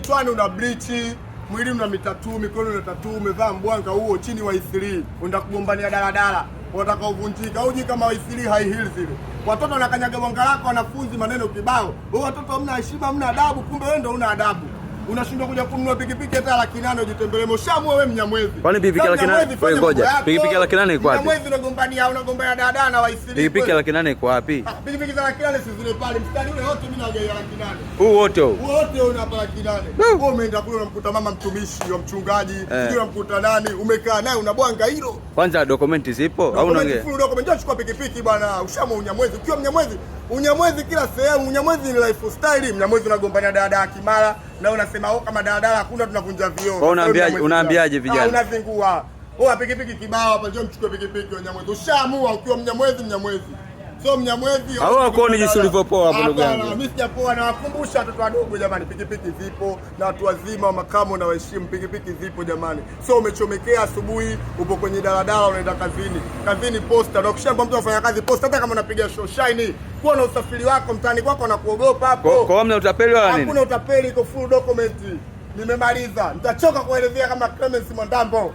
kichwani una bleach, mwili una mitatu, mikono una tatu, umevaa mbwanga huo chini wa E3. Unaenda kugombania daladala, unataka uvunjika. Uji kama wa E3 high heels ile. Watoto wanakanyaga mwanga lako, wanafunzi maneno kibao. Wewe watoto hamna heshima, hamna adabu, kumbe wewe ndio una adabu. Unashindwa kuja kununua pikipiki hata 800 ujitembelee Moshamu wewe Mnyamwezi. Kwani pikipiki 800? Wewe ngoja. Pikipiki 800 iko wapi? Mnyamwezi unagombania dada na wa E3. Pikipiki 800 iko wapi? Pikipiki za 800 si zile pale. Mstari ule wote mimi naongea 800. Huu wote huu. Wote una hapa 800. Wewe umeenda kule unamkuta mama mtumishi wa mchungaji, sio unamkuta nani, umekaa naye unabwanga hilo. Kwanza dokumenti zipo au unaongea? Full document. Ndio chukua pikipiki bwana. Ushamu Unyamwezi. Ukiwa Unyamwezi kila sehemu. Unyamwezi ni lifestyle. Mnyamwezi unagombania dada Kimara na unasema kama daladala hakuna tunavunja vioo. Unaambiaje vijana? Unazingua. Pikipiki kibao hapa, njoo mchukue pikipiki Unyamwezi. Ushaamua ukiwa Mnyamwezi. So Mnyamwezi au kwa ni jinsi ulivyopoa hapo ndugu yangu. Mimi sijapoa, na wakumbusha watoto wadogo jamani, pikipiki zipo na watu wazima wa makamo na waheshimu, pikipiki zipo jamani. So umechomekea asubuhi, upo kwenye daladala unaenda kazini posta, na ukishaambia mtu afanya kazi posta, hata kama unapiga show shine, kuwa na usafiri wako mtaani kwako na kuogopa hapo. Kwa hamna utapeli wala nini? Hakuna utapeli, iko full document. Nimemaliza. Nitachoka kuelezea kama Clemence Mwandambo.